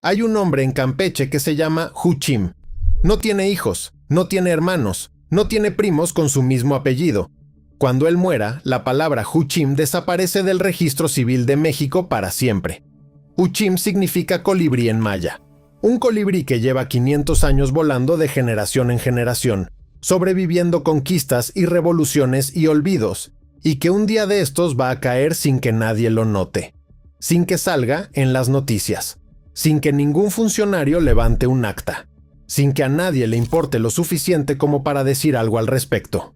Hay un hombre en Campeche que se llama Huchim. No tiene hijos, no tiene hermanos, no tiene primos con su mismo apellido. Cuando él muera, la palabra Huchim desaparece del registro civil de México para siempre. Huchim significa colibrí en maya. Un colibrí que lleva 500 años volando de generación en generación, sobreviviendo conquistas y revoluciones y olvidos, y que un día de estos va a caer sin que nadie lo note, sin que salga en las noticias, sin que ningún funcionario levante un acta, sin que a nadie le importe lo suficiente como para decir algo al respecto.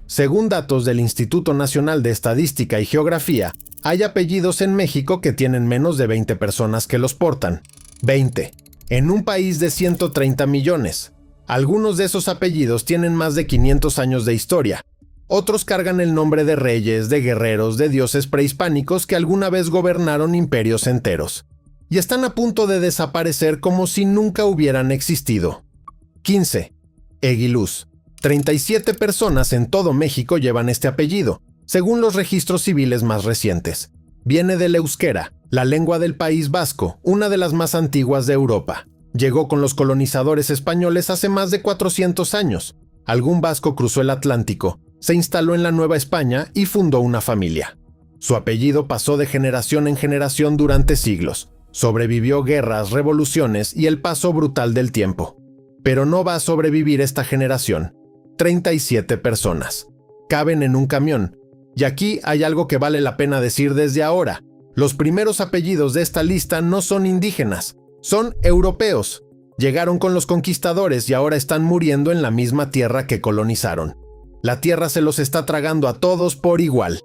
Según datos del Instituto Nacional de Estadística y Geografía, hay apellidos en México que tienen menos de 20 personas que los portan. 20. En un país de 130 millones. Algunos de esos apellidos tienen más de 500 años de historia. Otros cargan el nombre de reyes, de guerreros, de dioses prehispánicos que alguna vez gobernaron imperios enteros. Y están a punto de desaparecer como si nunca hubieran existido. 15. Eguiluz. 37 personas en todo México llevan este apellido, según los registros civiles más recientes. Viene del euskera, la lengua del País Vasco, una de las más antiguas de Europa. Llegó con los colonizadores españoles hace más de 400 años. Algún vasco cruzó el Atlántico, se instaló en la Nueva España y fundó una familia. Su apellido pasó de generación en generación durante siglos. Sobrevivió guerras, revoluciones y el paso brutal del tiempo. Pero no va a sobrevivir esta generación. 37 personas. Caben en un camión. Y aquí hay algo que vale la pena decir desde ahora. Los primeros apellidos de esta lista no son indígenas, son europeos. Llegaron con los conquistadores y ahora están muriendo en la misma tierra que colonizaron. La tierra se los está tragando a todos por igual.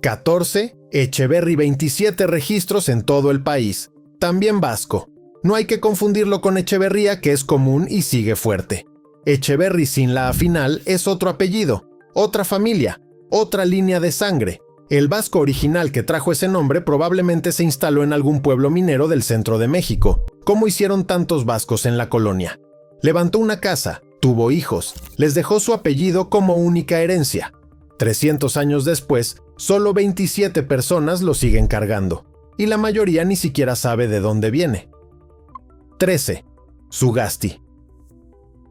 14. Echeverri, 27 registros en todo el país. También vasco. No hay que confundirlo con Echeverría, que es común y sigue fuerte. Echeverri sin la A final es otro apellido, otra familia, otra línea de sangre. El vasco original que trajo ese nombre probablemente se instaló en algún pueblo minero del centro de México, como hicieron tantos vascos en la colonia. Levantó una casa, tuvo hijos, les dejó su apellido como única herencia. 300 años después, solo 27 personas lo siguen cargando, y la mayoría ni siquiera sabe de dónde viene. 13. Sugasti.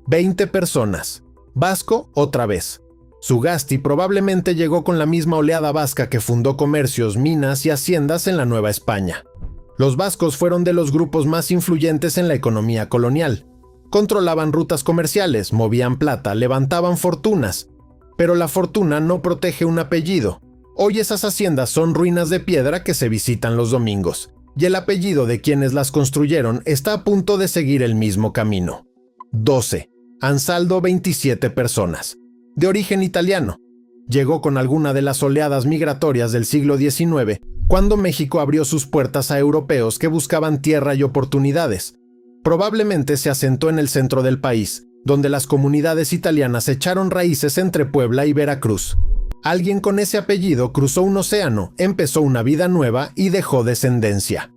20 personas. Vasco otra vez. Sugasti probablemente llegó con la misma oleada vasca que fundó comercios, minas y haciendas en la Nueva España. Los vascos fueron de los grupos más influyentes en la economía colonial. Controlaban rutas comerciales, movían plata, levantaban fortunas. Pero la fortuna no protege un apellido. Hoy esas haciendas son ruinas de piedra que se visitan los domingos, y el apellido de quienes las construyeron está a punto de seguir el mismo camino. 12. Ansaldo, 27 personas. De origen italiano. Llegó con alguna de las oleadas migratorias del siglo XIX, cuando México abrió sus puertas a europeos que buscaban tierra y oportunidades. Probablemente se asentó en el centro del país, donde las comunidades italianas echaron raíces entre Puebla y Veracruz. Alguien con ese apellido cruzó un océano, empezó una vida nueva y dejó descendencia.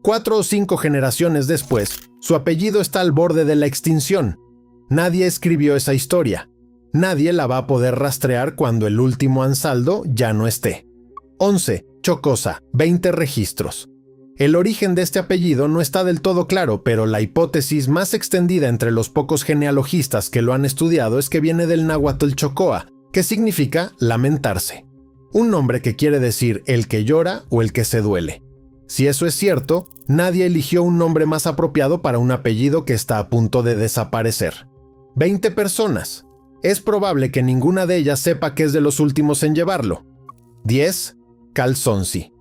4 o 5 generaciones después, su apellido está al borde de la extinción. Nadie escribió esa historia. Nadie la va a poder rastrear cuando el último Ansaldo ya no esté. 11. Chocosa, 20 registros. El origen de este apellido no está del todo claro, pero la hipótesis más extendida entre los pocos genealogistas que lo han estudiado es que viene del náhuatl chocoa, que significa lamentarse. Un nombre que quiere decir el que llora o el que se duele. Si eso es cierto, nadie eligió un nombre más apropiado para un apellido que está a punto de desaparecer. 20 personas. Es probable que ninguna de ellas sepa que es de los últimos en llevarlo. 10. Calzonsi.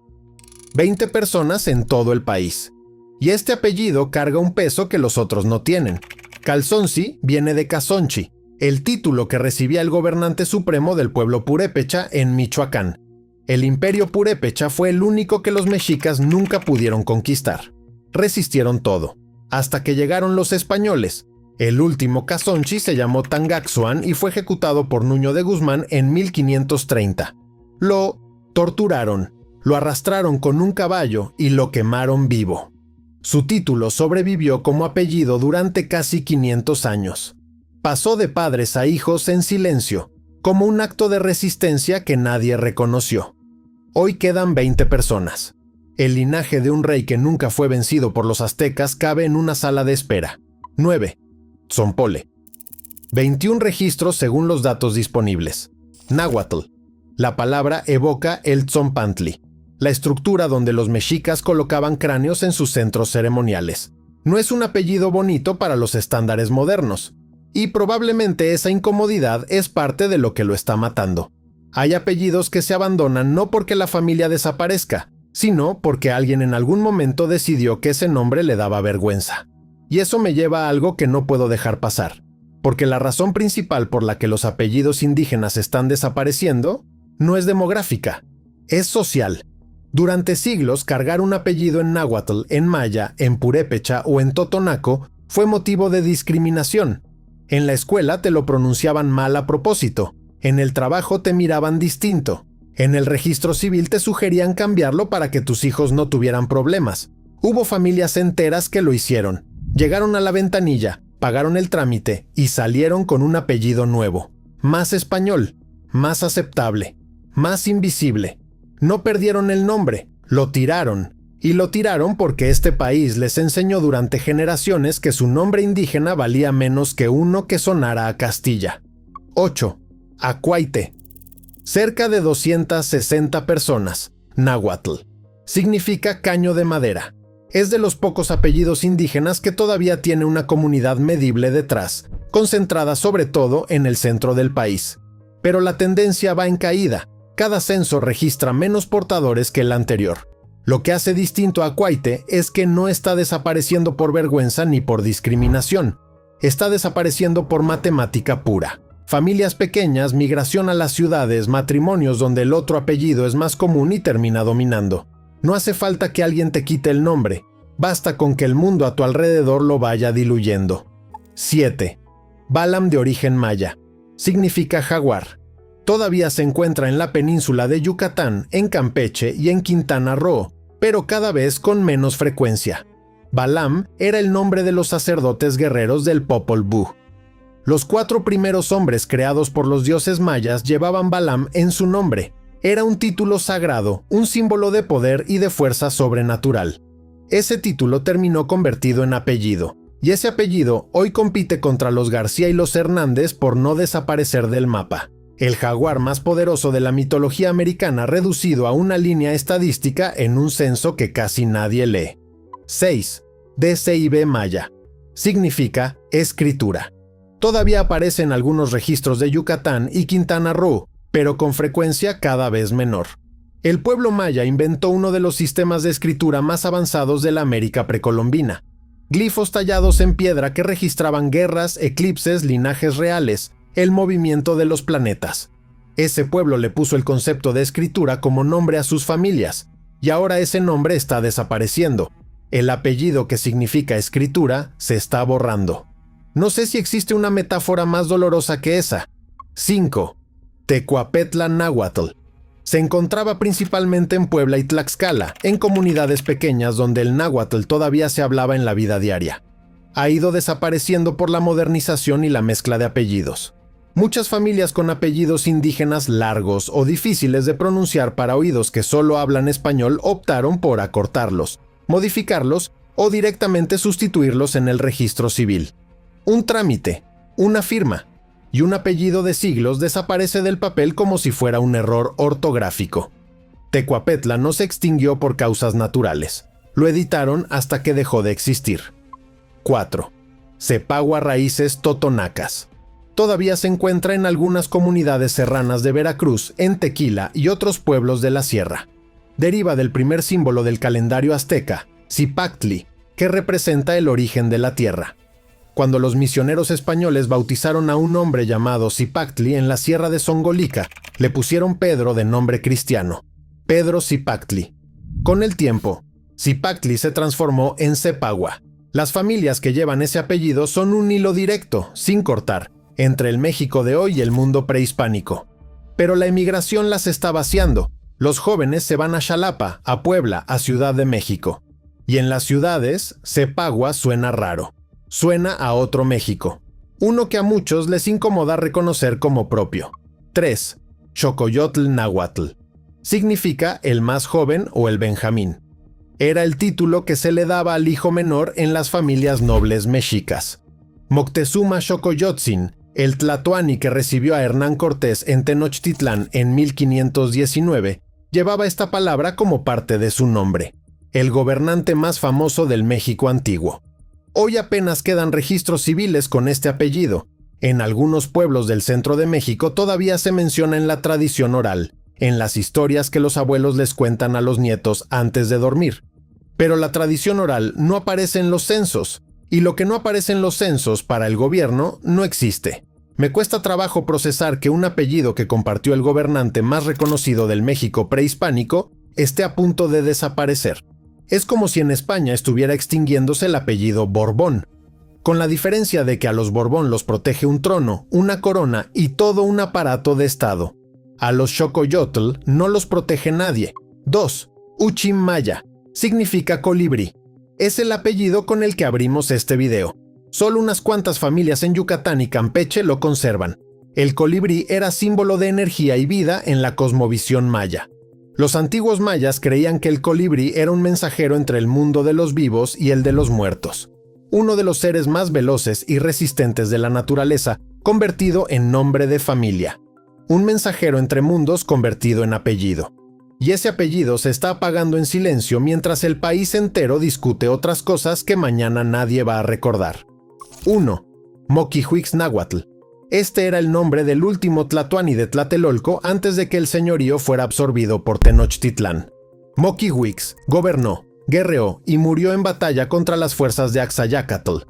20 personas en todo el país. Y este apellido carga un peso que los otros no tienen. Calzonsi viene de Cazonchi, el título que recibía el gobernante supremo del pueblo purépecha en Michoacán. El imperio purépecha fue el único que los mexicas nunca pudieron conquistar. Resistieron todo, hasta que llegaron los españoles. El último Cazonchi se llamó Tangaxuan y fue ejecutado por Nuño de Guzmán en 1530. Lo torturaron, lo arrastraron con un caballo y lo quemaron vivo. Su título sobrevivió como apellido durante casi 500 años. Pasó de padres a hijos en silencio, como un acto de resistencia que nadie reconoció. Hoy quedan 20 personas. El linaje de un rey que nunca fue vencido por los aztecas cabe en una sala de espera. 9. Tzompole. 21 registros según los datos disponibles. Náhuatl. La palabra evoca el tzompantli, la estructura donde los mexicas colocaban cráneos en sus centros ceremoniales. No es un apellido bonito para los estándares modernos, y probablemente esa incomodidad es parte de lo que lo está matando. Hay apellidos que se abandonan no porque la familia desaparezca, sino porque alguien en algún momento decidió que ese nombre le daba vergüenza. Y eso me lleva a algo que no puedo dejar pasar, porque la razón principal por la que los apellidos indígenas están desapareciendo no es demográfica, es social. Durante siglos, cargar un apellido en náhuatl, en maya, en purépecha o en totonaco fue motivo de discriminación. En la escuela te lo pronunciaban mal a propósito, en el trabajo te miraban distinto, en el registro civil te sugerían cambiarlo para que tus hijos no tuvieran problemas. Hubo familias enteras que lo hicieron. Llegaron a la ventanilla, pagaron el trámite y salieron con un apellido nuevo, más español, más aceptable, más invisible. No perdieron el nombre, lo tiraron. Y lo tiraron porque este país les enseñó durante generaciones que su nombre indígena valía menos que uno que sonara a Castilla. 8. Acuaite. Cerca de 260 personas. Náhuatl. Significa caño de madera. Es de los pocos apellidos indígenas que todavía tiene una comunidad medible detrás, concentrada sobre todo en el centro del país. Pero la tendencia va en caída. Cada censo registra menos portadores que el anterior. Lo que hace distinto a Acuaite es que no está desapareciendo por vergüenza ni por discriminación. Está desapareciendo por matemática pura. Familias pequeñas, migración a las ciudades, matrimonios donde el otro apellido es más común y termina dominando. No hace falta que alguien te quite el nombre. Basta con que el mundo a tu alrededor lo vaya diluyendo. 7. Balam de origen maya. Significa jaguar. Todavía se encuentra en la península de Yucatán, en Campeche y en Quintana Roo, pero cada vez con menos frecuencia. Balam era el nombre de los sacerdotes guerreros del Popol Vuh. Los 4 primeros hombres creados por los dioses mayas llevaban Balam en su nombre. Era un título sagrado, un símbolo de poder y de fuerza sobrenatural. Ese título terminó convertido en apellido, y ese apellido hoy compite contra los García y los Hernández por no desaparecer del mapa. El jaguar más poderoso de la mitología americana reducido a una línea estadística en un censo que casi nadie lee. 6. DCIB maya. Significa escritura. Todavía aparece en algunos registros de Yucatán y Quintana Roo, pero con frecuencia cada vez menor. El pueblo maya inventó uno de los sistemas de escritura más avanzados de la América precolombina. Glifos tallados en piedra que registraban guerras, eclipses, linajes reales, el movimiento de los planetas. Ese pueblo le puso el concepto de escritura como nombre a sus familias, y ahora ese nombre está desapareciendo. El apellido que significa escritura se está borrando. No sé si existe una metáfora más dolorosa que esa. 5. Tecuapetla náhuatl. Se encontraba principalmente en Puebla y Tlaxcala, en comunidades pequeñas donde el náhuatl todavía se hablaba en la vida diaria. Ha ido desapareciendo por la modernización y la mezcla de apellidos. Muchas familias con apellidos indígenas largos o difíciles de pronunciar para oídos que solo hablan español optaron por acortarlos, modificarlos o directamente sustituirlos en el registro civil. Un trámite, una firma y un apellido de siglos desaparece del papel como si fuera un error ortográfico. Tecuapetla no se extinguió por causas naturales. Lo editaron hasta que dejó de existir. 4. Cepagua raíces totonacas. Todavía se encuentra en algunas comunidades serranas de Veracruz, en Tequila y otros pueblos de la sierra. Deriva del primer símbolo del calendario azteca, Zipactli, que representa el origen de la tierra. Cuando los misioneros españoles bautizaron a un hombre llamado Zipactli en la sierra de Songolica, le pusieron Pedro de nombre cristiano, Pedro Zipactli. Con el tiempo, Zipactli se transformó en Cepagua. Las familias que llevan ese apellido son un hilo directo, sin cortar, entre el México de hoy y el mundo prehispánico. Pero la emigración las está vaciando. Los jóvenes se van a Xalapa, a Puebla, a Ciudad de México. Y en las ciudades, Cepagua suena raro. Suena a otro México. Uno que a muchos les incomoda reconocer como propio. 3. Xocoyotl náhuatl. Significa el más joven o el Benjamín. Era el título que se le daba al hijo menor en las familias nobles mexicas. Moctezuma Xocoyotzin, el tlatoani que recibió a Hernán Cortés en Tenochtitlán en 1519, llevaba esta palabra como parte de su nombre, el gobernante más famoso del México antiguo. Hoy apenas quedan registros civiles con este apellido. En algunos pueblos del centro de México todavía se menciona en la tradición oral, en las historias que los abuelos les cuentan a los nietos antes de dormir. Pero la tradición oral no aparece en los censos, y lo que no aparece en los censos para el gobierno no existe. Me cuesta trabajo procesar que un apellido que compartió el gobernante más reconocido del México prehispánico esté a punto de desaparecer. Es como si en España estuviera extinguiéndose el apellido Borbón, con la diferencia de que a los Borbón los protege un trono, una corona y todo un aparato de estado. A los Xocoyotl no los protege nadie. 2. Uchim Maya. Significa colibrí. Es el apellido con el que abrimos este video. Solo unas cuantas familias en Yucatán y Campeche lo conservan. El colibrí era símbolo de energía y vida en la cosmovisión maya. Los antiguos mayas creían que el colibrí era un mensajero entre el mundo de los vivos y el de los muertos. Uno de los seres más veloces y resistentes de la naturaleza, convertido en nombre de familia. Un mensajero entre mundos convertido en apellido. Y ese apellido se está apagando en silencio mientras el país entero discute otras cosas que mañana nadie va a recordar. 1. Moquihuixnáhuatl. Este era el nombre del último tlatoani de Tlatelolco antes de que el señorío fuera absorbido por Tenochtitlán. Moquihuix gobernó, guerreó y murió en batalla contra las fuerzas de Axayácatl.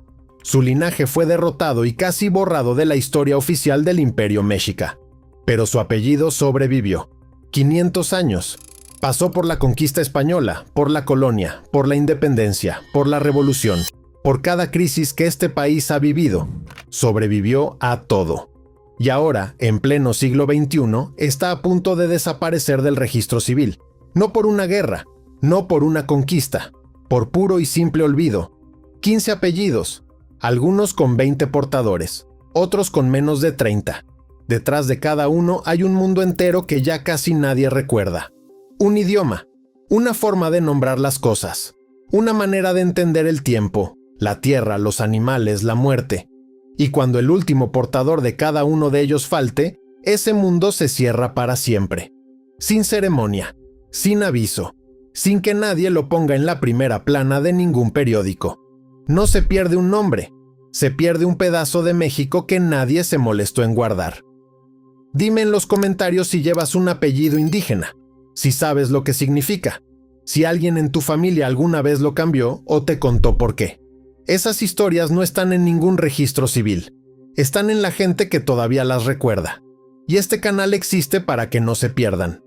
Su linaje fue derrotado y casi borrado de la historia oficial del Imperio Mexica. Pero su apellido sobrevivió. 500 años. Pasó por la conquista española, por la colonia, por la independencia, por la revolución, por cada crisis que este país ha vivido. Sobrevivió a todo. Y ahora, en pleno siglo XXI, está a punto de desaparecer del registro civil. No por una guerra, no por una conquista, por puro y simple olvido. 15 apellidos, algunos con 20 portadores, otros con menos de 30. Detrás de cada uno hay un mundo entero que ya casi nadie recuerda. Un idioma, una forma de nombrar las cosas, una manera de entender el tiempo, la tierra, los animales, la muerte. Y cuando el último portador de cada uno de ellos falte, ese mundo se cierra para siempre. Sin ceremonia, sin aviso, sin que nadie lo ponga en la primera plana de ningún periódico. No se pierde un nombre, se pierde un pedazo de México que nadie se molestó en guardar. Dime en los comentarios si llevas un apellido indígena, si sabes lo que significa, si alguien en tu familia alguna vez lo cambió o te contó por qué. Esas historias no están en ningún registro civil, están en la gente que todavía las recuerda. Y este canal existe para que no se pierdan.